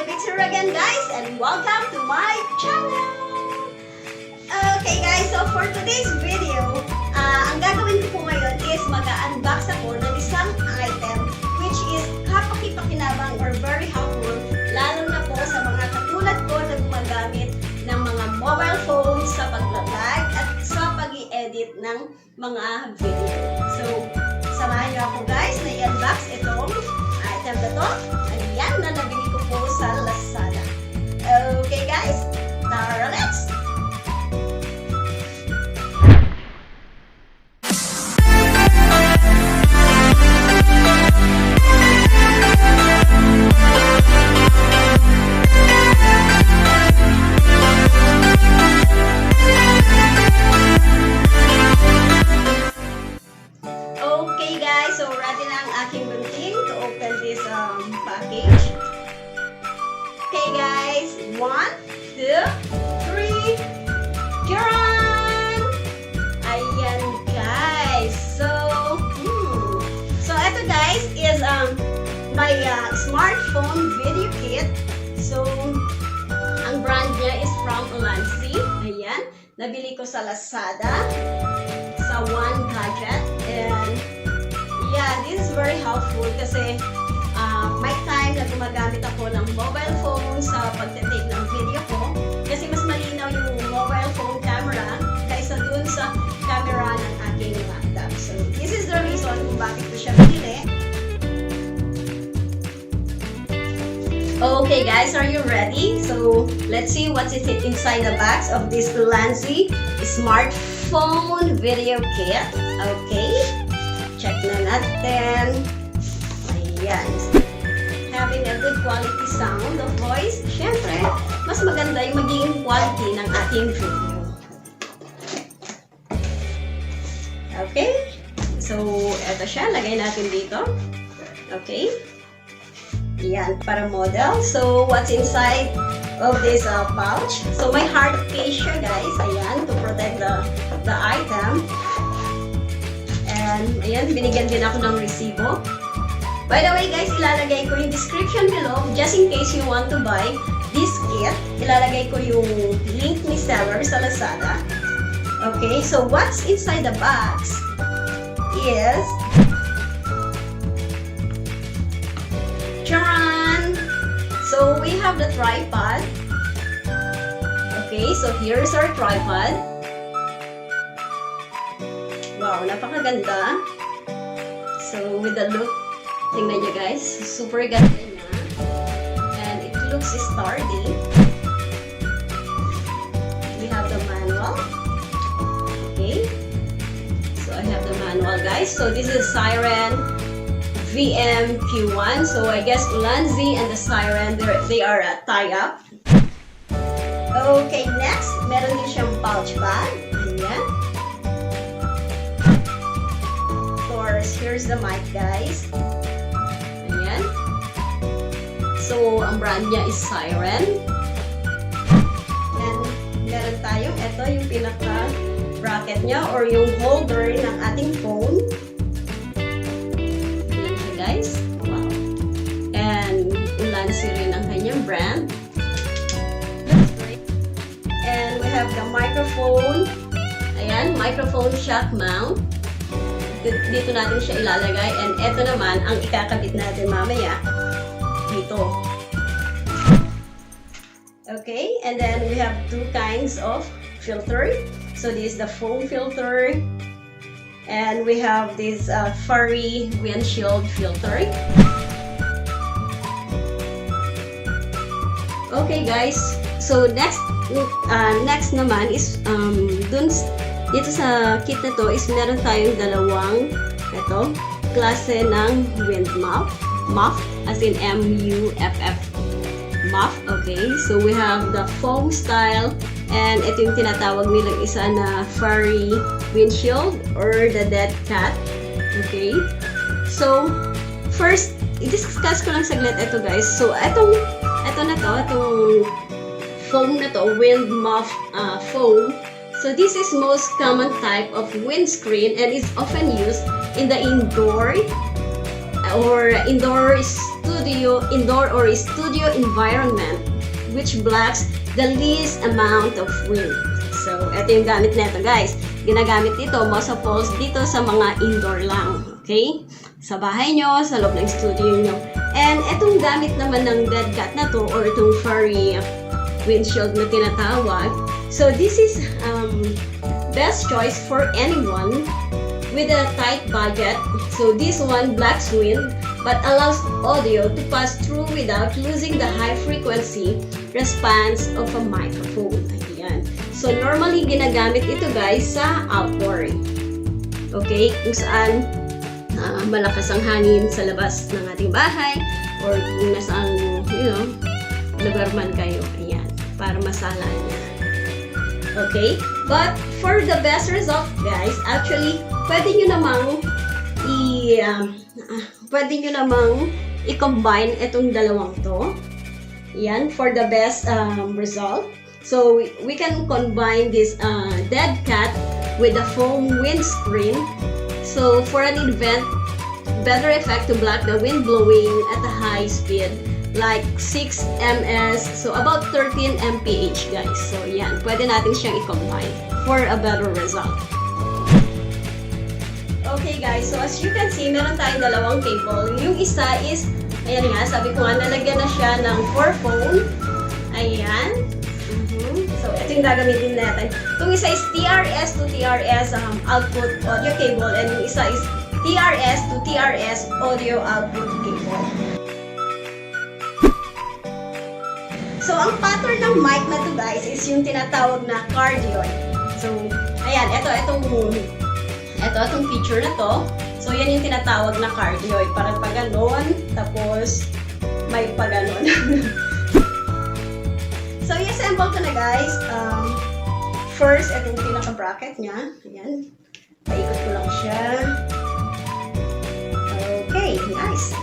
It's here again, guys, and welcome to my channel. Okay guys, so for today's video, ang gagawin ko po ngayon is mag-unbox ako ng isang item which is kapaki-pakinabang or very helpful, lalo na po sa mga katulad ko na gumagamit ng mga mobile phones sa pag-vlog at sa pag-i-edit ng mga video. So, samahan niyo ako guys na i-unbox itong item na to. Ayan, na nabili ko po sa Lazada. Okay guys, tara, let's! Okay guys, so ready na ang aking gunting to open this package. Okay guys, 1, 2, 3, Kiran! Ayan guys, so ito guys is my smartphone video kit. So ang brand niya is from Ulanzi. Ayan, nabili ko sa Lazada sa One Gadget, and yeah, this is very helpful kasi may time na gumagamit ako ng mobile phone sa pagte-take ng video ko kasi mas malinaw yung mobile phone camera kaysa dun sa camera ng aking laptop. So this is the reason kung bakit ko siya binili. Okay guys, are you ready? So let's see what is inside the box of this Ulanzi Smartphone Video Kit. Okay, check na natin. Ayan. Having a good quality sound of voice. Siyempre, mas maganda yung magiging quality ng ating video. Okay, so eto siya, lagay natin dito. Okay, yan, para model. So what's inside of this pouch? So may hard case siya guys, ayan, to protect the item. And ayan, binigyan din ako ng resibo. By the way guys, ilalagay ko yung description below just in case you want to buy this kit. Ilalagay ko yung link ni seller sa Lazada. Okay, so what's inside the box is charan! So we have the tripod. Okay, so here's our tripod. Wow, napakaganda. So with the look, tingnan nyo guys, super ganda niya. And it looks sturdy. We have the manual. Okay. So I have the manual guys. So this is Sairen VM-Q1. So I guess Ulanzi and the Sairen, they are a tie-up. Okay, next, meron din siyang pouch bag. Ayan. Of course, here's the mic guys. Ayan. So, ang brand niya is Sairen. And meron tayong, ito yung pinaka-bracket niya or yung holder ng ating phone. Ayan siya guys. Wow. And Ulanzi rin ang kanyang brand. That's great. And we have the microphone. Ayan, microphone shock mount. Dito natin siya ilalagay, and eto naman ang ikakabit natin mamaya dito. Okay, and then we have two kinds of filter. So this is the foam filter, and we have this furry windshield filter. Okay guys, so next naman is dito sa kit na to is meron tayong dalawang klase ng wind muff, as in M-U-F-F muff. Okay, so we have the foam style, and ito yung tinatawag nilang isa na furry windshield or the dead cat. Okay, so first i-discuss ko lang saglit ito guys. So itong foam na to, wind muff foam. So this is most common type of windscreen and is often used in the indoor or indoor studio indoor or studio environment which blocks the least amount of wind. So, ito yung gamit neto guys. Ginagamit ito most of all dito sa mga indoor lang. Okay? Sa bahay nyo, sa loob ng studio nyo. And itong gamit naman ng dead cat na to or itong furry windshield na tinatawag. So, this is best choice for anyone with a tight budget. So, this one blocks wind but allows audio to pass through without losing the high frequency response of a microphone. Ayan. So, normally ginagamit ito guys sa outdoor. Okay? Kung saan malakas ang hangin sa labas ng ating bahay or kung nasaan, lugar man kayo. Ayan. Para masala niya. Okay? But for the best result guys, actually, pwede nyo namang i-combine itong dalawang to. Yan, for the best result. So, we can combine this dead cat with a foam windscreen. So, for an event, better effect to block the wind blowing at a high speed, like 6 ms, so about 13 mph guys. So, yan, pwede natin siyang i-combine for a better result. Okay guys, so as you can see, meron tayong dalawang cable. Yung isa is, ayan nga, sabi ko nga, nalagyan na siya ng 4 phone. Ayan. So, ito yung gagamitin natin. Itong isa is TRS to TRS output audio cable and yung isa is TRS to TRS audio output cable. So, ang pattern ng mic na to guys is yung tinatawag na cardioid. So, ayan, itong feature na to. So, yan yung tinatawag na cardioid. Parang pag-ganon, tapos may pag-ganon. So, i-assemble ko na guys. First, itong pinaka-bracket niya. Ayan. Paikot ko lang siya. Okay, nice.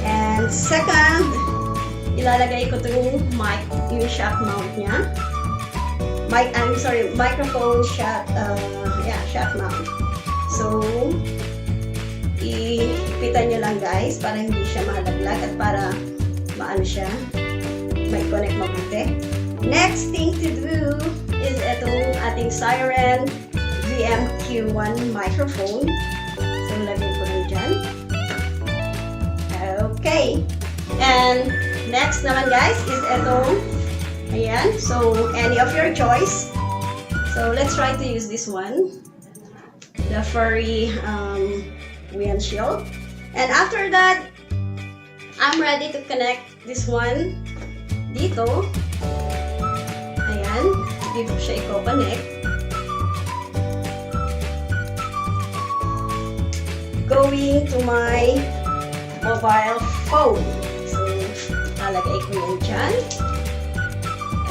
And second, ilalagay ko itong mic, yung shock mount niya. Microphone shock, shock mount. So, ipitan nyo lang guys para hindi siya malaglag at para maano siya, may connect mabuti. Next thing to do is itong ating Sairen VM-Q1 microphone. So, lagay ko rin dyan. Okay. And next naman guys is itong, ayan, so any of your choice. So, let's try to use this one. The furry windshield. And after that, I'm ready to connect this one dito. Ayan. Dito siya i-connect. Going to my mobile phone. So, lalagay ko yan dyan.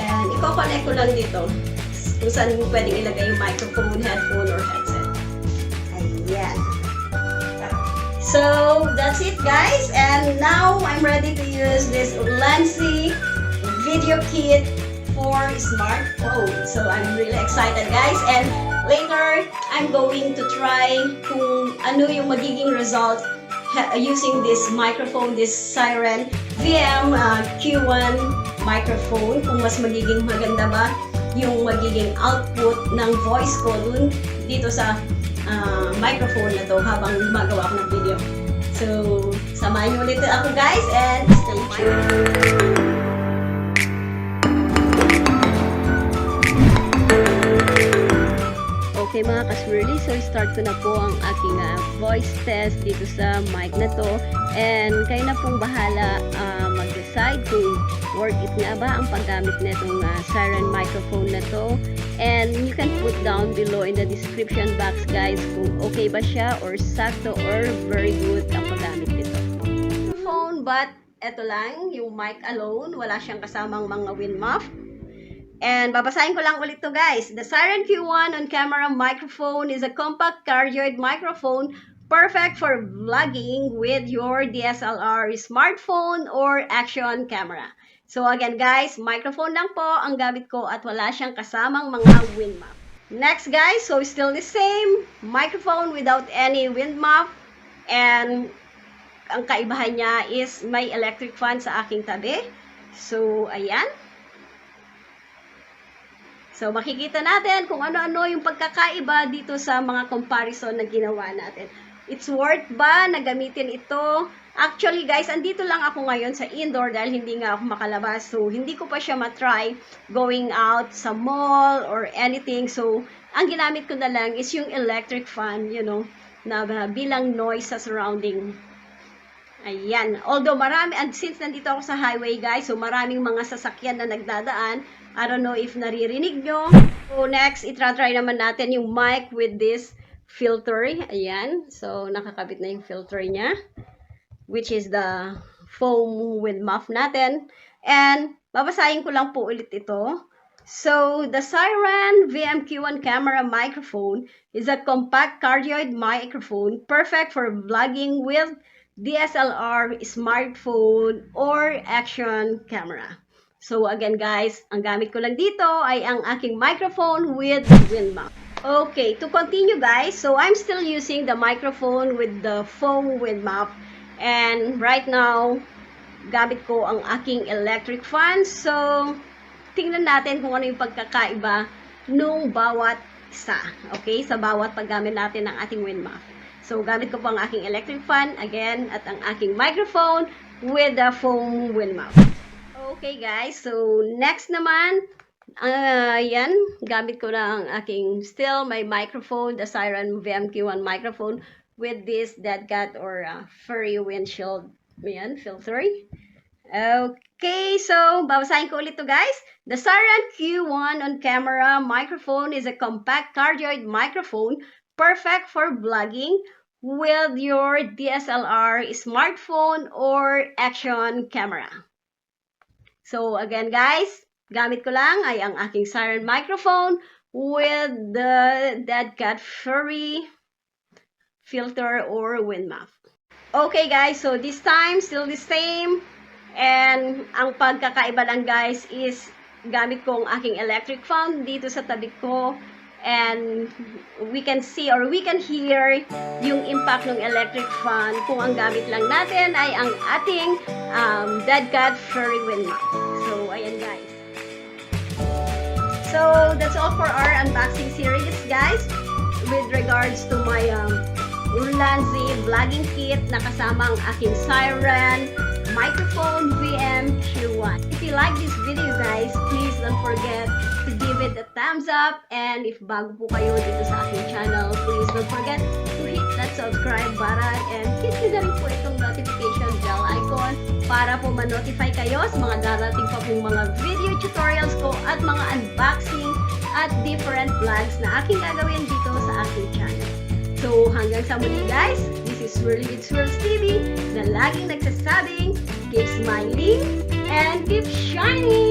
And i-connect ko lang dito. Kung saan pwedeng ilagay yung microphone, headphone, or headset. Ayan. So, that's it guys. And now, I'm ready to use this Ulanzi video kit for smartphone. So, I'm really excited guys. And later, I'm going to try kung ano yung magiging result using this microphone, this Sairen VM-Q1 microphone. Kung mas magiging maganda ba yung magiging output ng voice ko dun dito sa microphone na to habang gumagawa ko ng video. So, samahan nyo ulit ako guys and stay tuned. Okay mga kaswirly, so start ko na po ang aking voice test dito sa mic na to. And kayo na pong bahala mag-decide kung worth it nga ba ang paggamit na itong Sairen microphone na to. And you can put down below in the description box guys kung okay ba siya or sakto or very good ang paggamit nito. Phone, but eto lang, yung mic alone, wala siyang kasamang mga wind muff. And babasahin ko lang ulit to guys. The Sairen Q1 on-camera microphone is a compact cardioid microphone perfect for vlogging with your DSLR smartphone or action camera. So again guys, microphone lang po ang gamit ko at wala siyang kasamang mga wind muff. Next guys, so still the same, microphone without any wind muff and ang kaibahan niya is may electric fan sa aking tabi. So, ayan. So, makikita natin kung ano-ano yung pagkakaiba dito sa mga comparison na ginawa natin. It's worth ba na gamitin ito? Actually, guys, andito lang ako ngayon sa indoor dahil hindi nga ako makalabas. So, hindi ko pa siya matry going out sa mall or anything. So, ang ginamit ko na lang is yung electric fan, you know, na bilang noise sa surrounding. Ayan. Although marami, and since nandito ako sa highway, guys, so maraming mga sasakyan na nagdadaan. I don't know if naririnig nyo. So, next, itry naman natin yung mic with this filter. Ayan. So, nakakabit na yung filter niya, which is the foam with muff natin. And, babasahin ko lang po ulit ito. So, the Sairen VM-Q1 camera microphone is a compact cardioid microphone perfect for vlogging with DSLR, smartphone, or action camera. So, again guys, ang gamit ko lang dito ay ang aking microphone with Wind Muff. Okay, to continue guys, so I'm still using the microphone with the foam Wind Muff. And right now, gamit ko ang aking electric fan. So, tingnan natin kung ano yung pagkakaiba nung bawat isa. Okay, sa bawat paggamit natin ng ating Wind Muff. So, gamit ko po ang aking electric fan, again, at ang aking microphone with the foam Wind Muff. Okay guys, so next naman, yan, gamit ko na ang aking still my microphone, the Sairen VM-Q1 microphone with this dead cat or furry windshield yan, filter. Okay, so babasahin ko ulit to guys. The Sairen Q1 on camera microphone is a compact cardioid microphone perfect for vlogging with your DSLR, smartphone, or action camera. So, again guys, gamit ko lang ay ang aking Sairen microphone with the dead cat furry filter or Wind Muff. Okay guys, so this time, still the same. And ang pagkakaiba lang guys is gamit ko ang aking electric fan dito sa tabi ko. And we can see or we can hear yung impact ng electric fan kung ang gamit lang natin ay ang ating dead cat furry Wind Muff. So, ayan guys. So, that's all for our unboxing series guys with regards to my Ulanzi vlogging kit na kasama ang aking Sairen microphone VM-Q1. If you like this video guys, please don't forget to give it a thumbs up, and if bago po kayo dito sa aking channel, please don't forget to hit that subscribe button and hit nyo na rin po itong notification bell icon para po ma-notify kayo sa mga darating pa pong mga video tutorials ko at mga unboxing at different vlogs na aking gagawin dito sa aking channel. So, hanggang sa muli guys, this is Swirly with Swirls TV na laging nagsasabing, keep smiling and keep shining!